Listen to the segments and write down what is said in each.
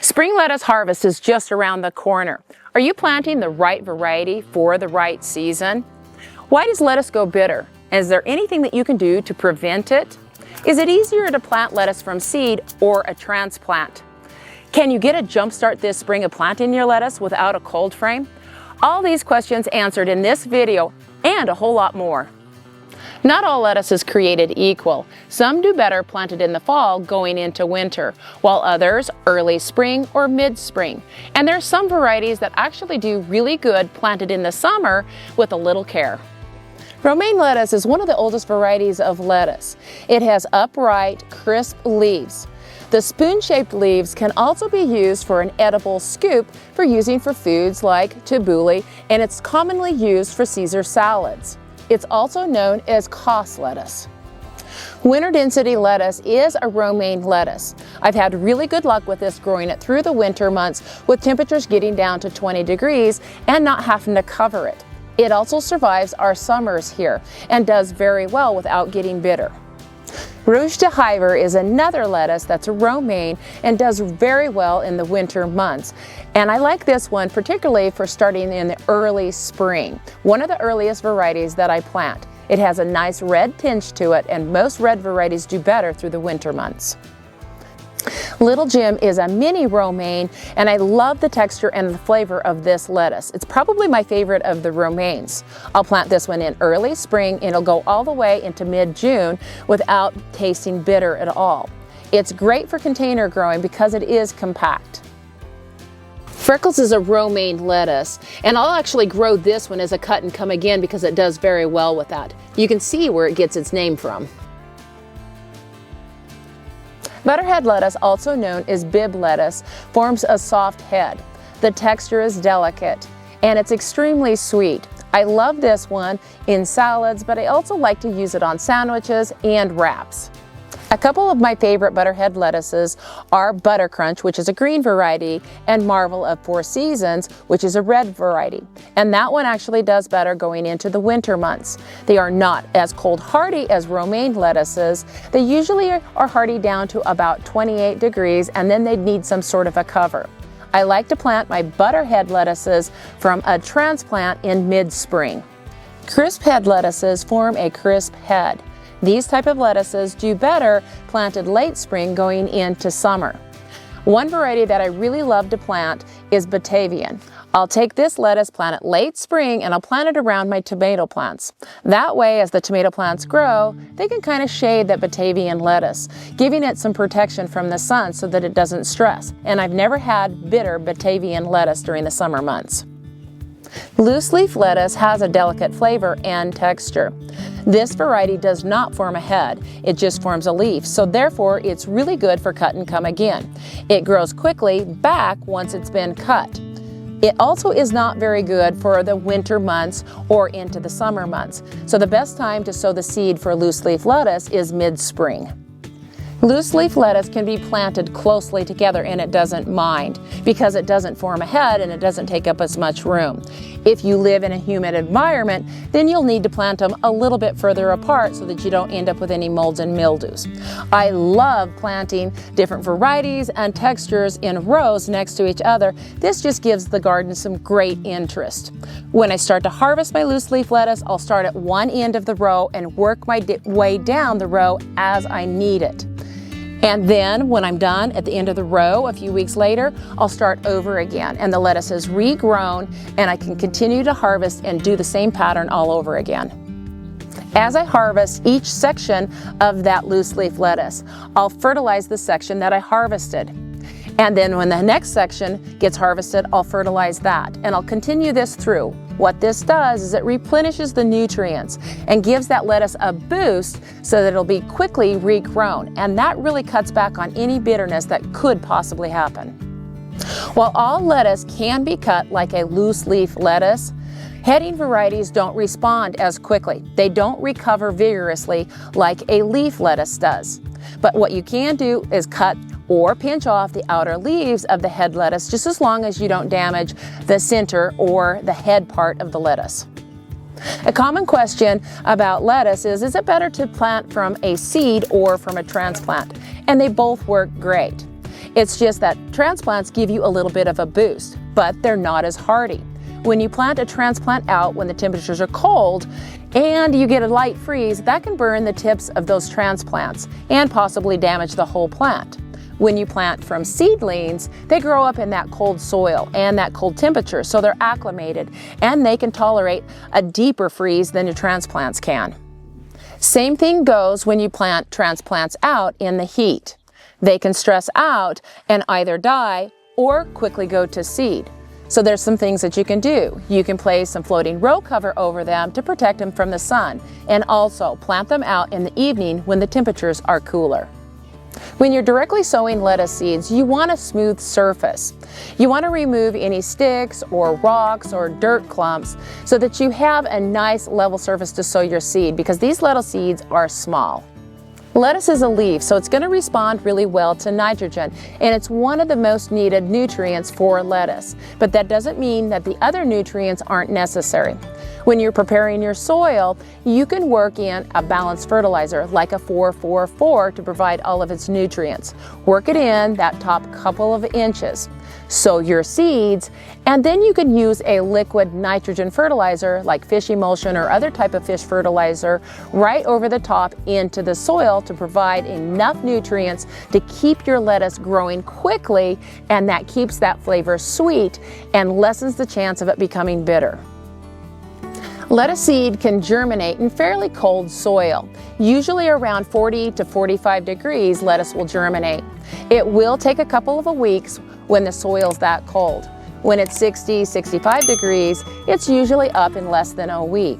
Spring lettuce harvest is just around the corner. Are you planting the right variety for the right season? Why does lettuce go bitter? Is there anything that you can do to prevent it? Is it easier to plant lettuce from seed or a transplant? Can you get a jump start this spring of planting your lettuce without a cold frame? All these questions answered in this video and a whole lot more. Not all lettuce is created equal. Some do better planted in the fall going into winter, while others early spring or mid-spring. And there are some varieties that actually do really good planted in the summer with a little care. Romaine lettuce is one of the oldest varieties of lettuce. It has upright, crisp leaves. The spoon-shaped leaves can also be used for an edible scoop for using for foods like tabbouleh, and it's commonly used for Caesar salads. It's also known as cos lettuce. Winter density lettuce is a romaine lettuce. I've had really good luck with this growing it through the winter months with temperatures getting down to 20 degrees and not having to cover it. It also survives our summers here and does very well without getting bitter. Rouge de Hiver is another lettuce that's a romaine and does very well in the winter months. And I like this one particularly for starting in the early spring, one of the earliest varieties that I plant. It has a nice red tinge to it, and most red varieties do better through the winter months. Little Jim is a mini romaine, and I love the texture and the flavor of this lettuce. It's probably my favorite of the romaines. I'll plant this one in early spring, and it'll go all the way into mid-June without tasting bitter at all. It's great for container growing because it is compact. Freckles is a romaine lettuce, and I'll actually grow this one as a cut and come again because it does very well with that. You can see where it gets its name from. Butterhead lettuce, also known as bib lettuce, forms a soft head. The texture is delicate and it's extremely sweet. I love this one in salads, but I also like to use it on sandwiches and wraps. A couple of my favorite butterhead lettuces are Buttercrunch, which is a green variety, and Marvel of Four Seasons, which is a red variety. And that one actually does better going into the winter months. They are not as cold hardy as romaine lettuces. They usually are hardy down to about 28 degrees, and then they need some sort of a cover. I like to plant my butterhead lettuces from a transplant in mid-spring. Crisp head lettuces form a crisp head. These type of lettuces do better planted late spring going into summer. One variety that I really love to plant is Batavian. I'll take this lettuce, plant it late spring, and I'll plant it around my tomato plants. That way, as the tomato plants grow, they can kind of shade that Batavian lettuce, giving it some protection from the sun so that it doesn't stress. And I've never had bitter Batavian lettuce during the summer months. Loose leaf lettuce has a delicate flavor and texture. This variety does not form a head, it just forms a leaf, so therefore it's really good for cut and come again. It grows quickly back once it's been cut. It also is not very good for the winter months or into the summer months, so the best time to sow the seed for loose leaf lettuce is mid-spring. Loose leaf lettuce can be planted closely together and it doesn't mind because it doesn't form a head and it doesn't take up as much room. If you live in a humid environment, then you'll need to plant them a little bit further apart so that you don't end up with any molds and mildews. I love planting different varieties and textures in rows next to each other. This just gives the garden some great interest. When I start to harvest my loose leaf lettuce, I'll start at one end of the row and work my way down the row as I need it. And then when I'm done at the end of the row a few weeks later, I'll start over again and the lettuce is regrown and I can continue to harvest and do the same pattern all over again. As I harvest each section of that loose leaf lettuce, I'll fertilize the section that I harvested. And then when the next section gets harvested, I'll fertilize that. And I'll continue this through. What this does is it replenishes the nutrients and gives that lettuce a boost so that it'll be quickly regrown. And that really cuts back on any bitterness that could possibly happen. While all lettuce can be cut like a loose leaf lettuce, heading varieties don't respond as quickly. They don't recover vigorously like a leaf lettuce does. But what you can do is cut or pinch off the outer leaves of the head lettuce just as long as you don't damage the center or the head part of the lettuce. A common question about lettuce is it better to plant from a seed or from a transplant? And they both work great. It's just that transplants give you a little bit of a boost, but they're not as hardy. When you plant a transplant out when the temperatures are cold and you get a light freeze, that can burn the tips of those transplants and possibly damage the whole plant. When you plant from seedlings, they grow up in that cold soil and that cold temperature, so they're acclimated and they can tolerate a deeper freeze than your transplants can. Same thing goes when you plant transplants out in the heat. They can stress out and either die or quickly go to seed. So there's some things that you can do. You can place some floating row cover over them to protect them from the sun, and also plant them out in the evening when the temperatures are cooler. When you're directly sowing lettuce seeds, you want a smooth surface. You want to remove any sticks or rocks or dirt clumps so that you have a nice level surface to sow your seed, because these lettuce seeds are small. Lettuce is a leaf, so it's going to respond really well to nitrogen, and it's one of the most needed nutrients for lettuce. But that doesn't mean that the other nutrients aren't necessary. When you're preparing your soil, you can work in a balanced fertilizer like a 4-4-4 to provide all of its nutrients. Work it in that top couple of inches. Sow your seeds, and then you can use a liquid nitrogen fertilizer like fish emulsion or other type of fish fertilizer right over the top into the soil to provide enough nutrients to keep your lettuce growing quickly, and that keeps that flavor sweet and lessens the chance of it becoming bitter. Lettuce seed can germinate in fairly cold soil. Usually around 40 to 45 degrees, lettuce will germinate. It will take a couple of weeks when the soil's that cold. When it's 60, 65 degrees, it's usually up in less than a week.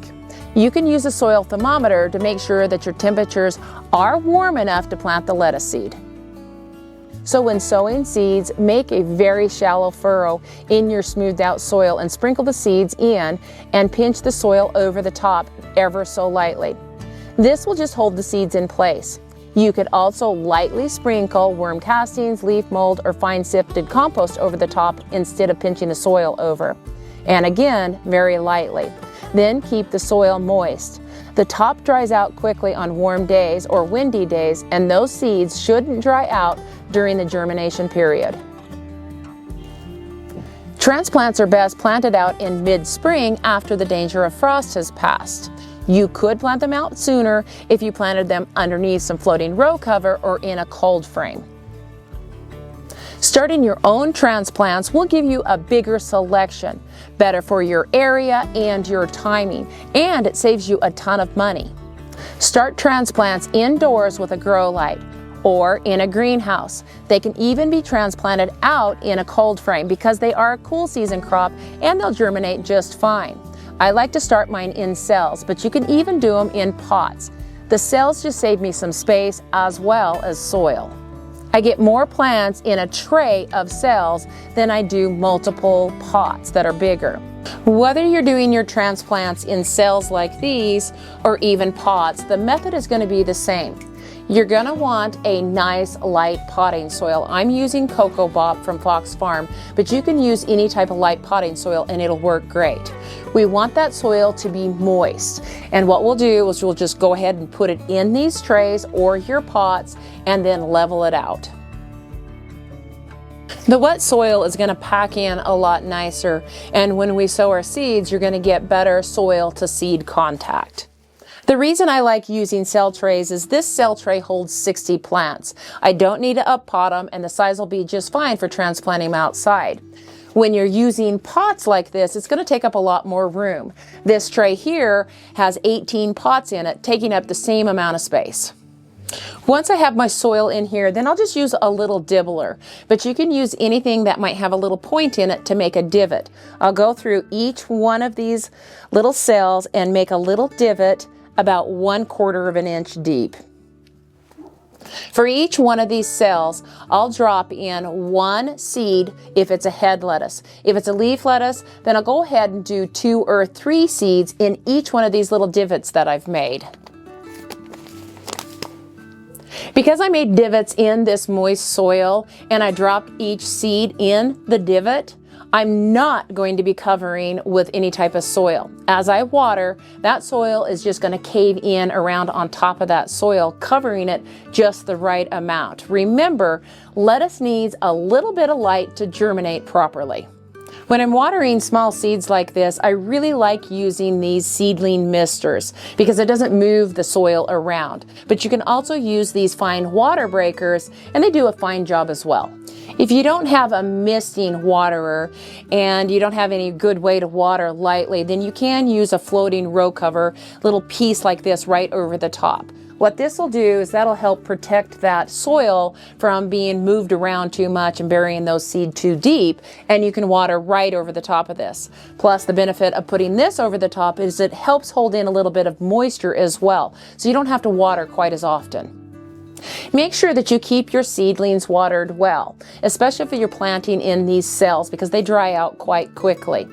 You can use a soil thermometer to make sure that your temperatures are warm enough to plant the lettuce seed. So when sowing seeds, make a very shallow furrow in your smoothed out soil and sprinkle the seeds in and pinch the soil over the top ever so lightly. This will just hold the seeds in place. You could also lightly sprinkle worm castings, leaf mold, or fine sifted compost over the top instead of pinching the soil over. And again, very lightly. Then keep the soil moist. The top dries out quickly on warm days or windy days, and those seeds shouldn't dry out during the germination period. Transplants are best planted out in mid-spring after the danger of frost has passed. You could plant them out sooner if you planted them underneath some floating row cover or in a cold frame. Starting your own transplants will give you a bigger selection, better for your area and your timing, and it saves you a ton of money. Start transplants indoors with a grow light or in a greenhouse. They can even be transplanted out in a cold frame because they are a cool season crop and they'll germinate just fine. I like to start mine in cells, but you can even do them in pots. The cells just save me some space as well as soil. I get more plants in a tray of cells than I do multiple pots that are bigger. Whether you're doing your transplants in cells like these or even pots, the method is going to be the same. You're going to want a nice light potting soil. I'm using Cocoa Bob from Fox Farm, but you can use any type of light potting soil and it'll work great. We want that soil to be moist, and what we'll do is we'll just go ahead and put it in these trays or your pots and then level it out. The wet soil is going to pack in a lot nicer, and when we sow our seeds, you're going to get better soil to seed contact. The reason I like using cell trays is this cell tray holds 60 plants. I don't need to up pot them, and the size will be just fine for transplanting them outside. When you're using pots like this, it's going to take up a lot more room. This tray here has 18 pots in it, taking up the same amount of space. Once I have my soil in here, then I'll just use a little dibbler, but you can use anything that might have a little point in it to make a divot. I'll go through each one of these little cells and make a little divot about 1/4 of an inch deep. For each one of these cells, I'll drop in one seed if it's a head lettuce. If it's a leaf lettuce, then I'll go ahead and do 2 or 3 seeds in each one of these little divots that I've made. Because I made divots in this moist soil and I dropped each seed in the divot, I'm not going to be covering with any type of soil. As I water, that soil is just going to cave in around on top of that soil, covering it just the right amount. Remember, lettuce needs a little bit of light to germinate properly. When I'm watering small seeds like this, I really like using these seedling misters because it doesn't move the soil around. But you can also use these fine water breakers, and they do a fine job as well. If you don't have a misting waterer and you don't have any good way to water lightly, then you can use a floating row cover, little piece like this right over the top. What this will do is that'll help protect that soil from being moved around too much and burying those seeds too deep, and you can water right over the top of this. Plus, the benefit of putting this over the top is it helps hold in a little bit of moisture as well, so you don't have to water quite as often. Make sure that you keep your seedlings watered well, especially if you're planting in these cells because they dry out quite quickly.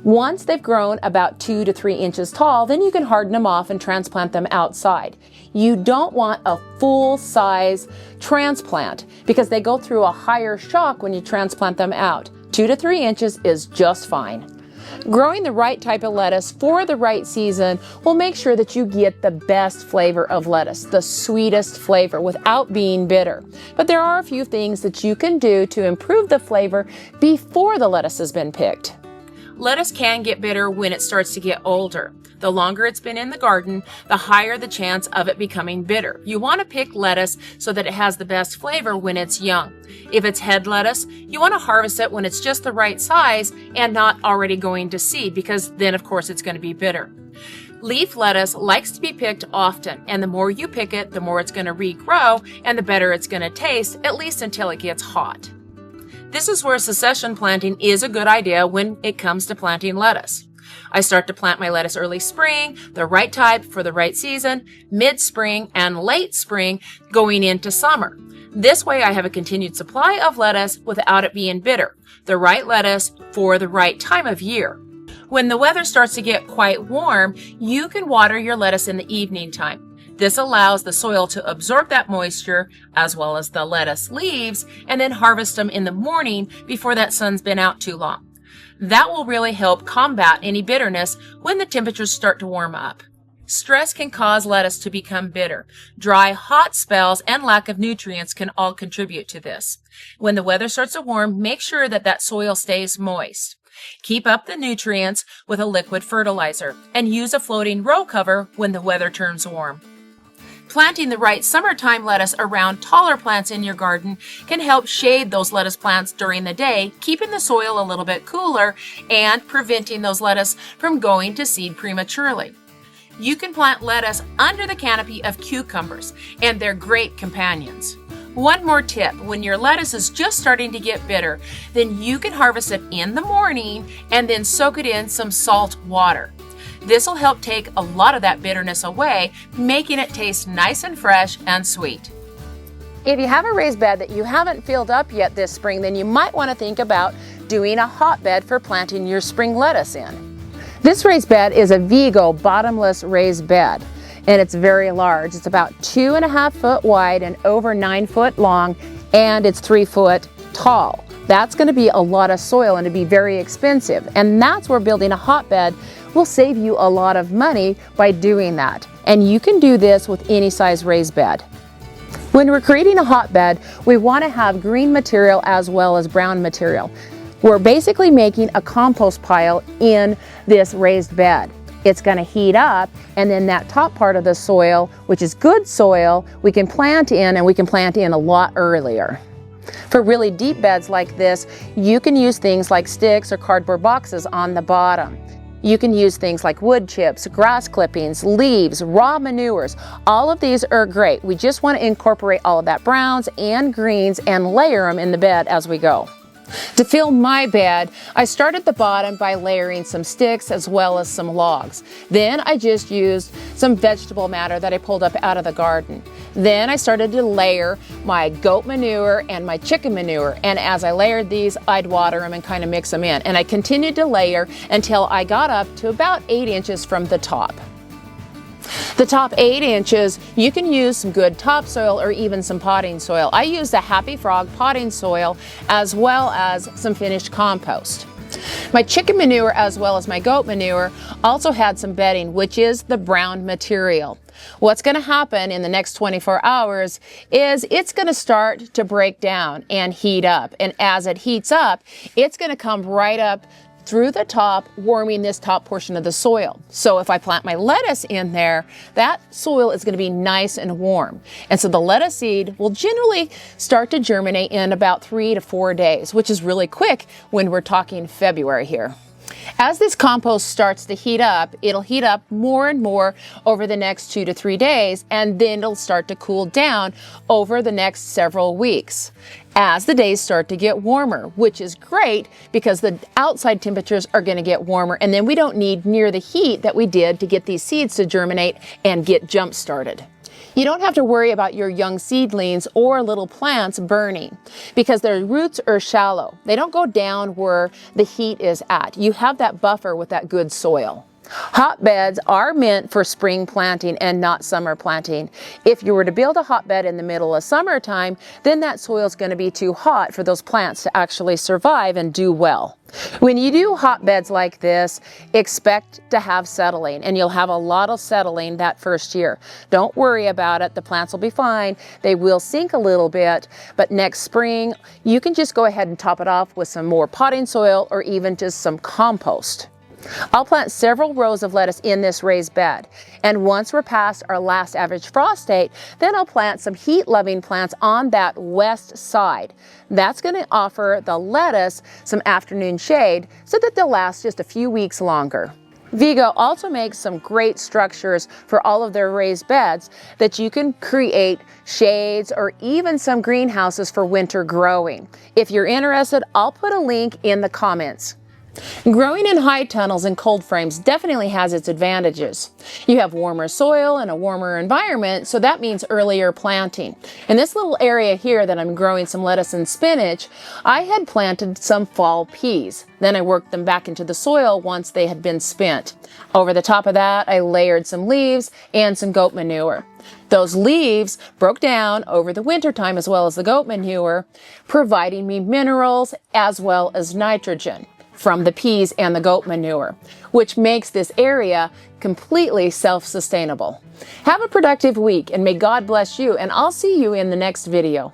Once they've grown about 2 to 3 inches tall, then you can harden them off and transplant them outside. You don't want a full-size transplant because they go through a higher shock when you transplant them out. 2 to 3 inches is just fine. Growing the right type of lettuce for the right season will make sure that you get the best flavor of lettuce, the sweetest flavor without being bitter. But there are a few things that you can do to improve the flavor before the lettuce has been picked. Lettuce can get bitter when it starts to get older. The longer it's been in the garden, the higher the chance of it becoming bitter. You want to pick lettuce so that it has the best flavor when it's young. If it's head lettuce, you want to harvest it when it's just the right size and not already going to seed, because then of course it's going to be bitter. Leaf lettuce likes to be picked often, and the more you pick it, the more it's going to regrow and the better it's going to taste, at least until it gets hot. This is where succession planting is a good idea when it comes to planting lettuce. I start to plant my lettuce early spring, the right type for the right season, mid-spring, and late spring going into summer. This way I have a continued supply of lettuce without it being bitter, the right lettuce for the right time of year. When the weather starts to get quite warm, you can water your lettuce in the evening time. This allows the soil to absorb that moisture as well as the lettuce leaves, and then harvest them in the morning before that sun's been out too long. That will really help combat any bitterness when the temperatures start to warm up. Stress can cause lettuce to become bitter. Dry, hot spells and lack of nutrients can all contribute to this. When the weather starts to warm, make sure that soil stays moist. Keep up the nutrients with a liquid fertilizer and use a floating row cover when the weather turns warm. Planting the right summertime lettuce around taller plants in your garden can help shade those lettuce plants during the day, keeping the soil a little bit cooler and preventing those lettuce from going to seed prematurely. You can plant lettuce under the canopy of cucumbers, and they're great companions. One more tip, when your lettuce is just starting to get bitter, then you can harvest it in the morning and then soak it in some salt water. This will help take a lot of that bitterness away, making it taste nice and fresh and sweet. If you have a raised bed that you haven't filled up yet this spring, then you might want to think about doing a hotbed for planting your spring lettuce in. This raised bed is a Vigo bottomless raised bed, and it's very large. It's about 2.5 foot wide and over 9 foot long, and it's 3 foot tall. That's going to be a lot of soil and it'd be very expensive, and that's where building a hotbed will save you a lot of money by doing that. And you can do this with any size raised bed. When we're creating a hotbed, we want to have green material as well as brown material. We're basically making a compost pile in this raised bed. It's going to heat up, and then that top part of the soil, which is good soil, we can plant in, and we can plant in a lot earlier. For really deep beds like this, you can use things like sticks or cardboard boxes on the bottom. You can use things like wood chips, grass clippings, leaves, raw manures. All of these are great. We just want to incorporate all of that browns and greens and layer them in the bed as we go. To fill my bed, I started the bottom by layering some sticks as well as some logs. Then I just used some vegetable matter that I pulled up out of the garden. Then I started to layer my goat manure and my chicken manure, and as I layered these, I'd water them and kind of mix them in. And I continued to layer until I got up to about 8 inches from the top. The top 8 inches, you can use some good topsoil or even some potting soil. I use the Happy Frog potting soil as well as some finished compost. My chicken manure as well as my goat manure also had some bedding, which is the brown material. What's going to happen in the next 24 hours is it's going to start to break down and heat up. And as it heats up, it's going to come right up through the top, warming this top portion of the soil. So if I plant my lettuce in there, that soil is going to be nice and warm. And so the lettuce seed will generally start to germinate in about 3 to 4 days, which is really quick when we're talking February here. As this compost starts to heat up, it'll heat up more and more over the next 2 to 3 days, and then it'll start to cool down over the next several weeks as the days start to get warmer, which is great because the outside temperatures are going to get warmer, and then we don't need near the heat that we did to get these seeds to germinate and get jump started. You don't have to worry about your young seedlings or little plants burning because their roots are shallow. They don't go down where the heat is at. You have that buffer with that good soil. Hotbeds are meant for spring planting and not summer planting. If you were to build a hotbed in the middle of summertime, then that soil is going to be too hot for those plants to actually survive and do well. When you do hotbeds like this, expect to have settling, and you'll have a lot of settling that first year. Don't worry about it. The plants will be fine. They will sink a little bit, but next spring, you can just go ahead and top it off with some more potting soil or even just some compost. I'll plant several rows of lettuce in this raised bed, and once we're past our last average frost date, then I'll plant some heat-loving plants on that west side. That's going to offer the lettuce some afternoon shade so that they'll last just a few weeks longer. Vigo also makes some great structures for all of their raised beds that you can create shades or even some greenhouses for winter growing. If you're interested, I'll put a link in the comments. Growing in high tunnels and cold frames definitely has its advantages. You have warmer soil and a warmer environment, so that means earlier planting. In this little area here that I'm growing some lettuce and spinach, I had planted some fall peas. Then I worked them back into the soil once they had been spent. Over the top of that, I layered some leaves and some goat manure. Those leaves broke down over the winter time as well as the goat manure, providing me minerals as well as nitrogen from the peas and the goat manure, which makes this area completely self-sustainable. Have a productive week, and may God bless you, and I'll see you in the next video.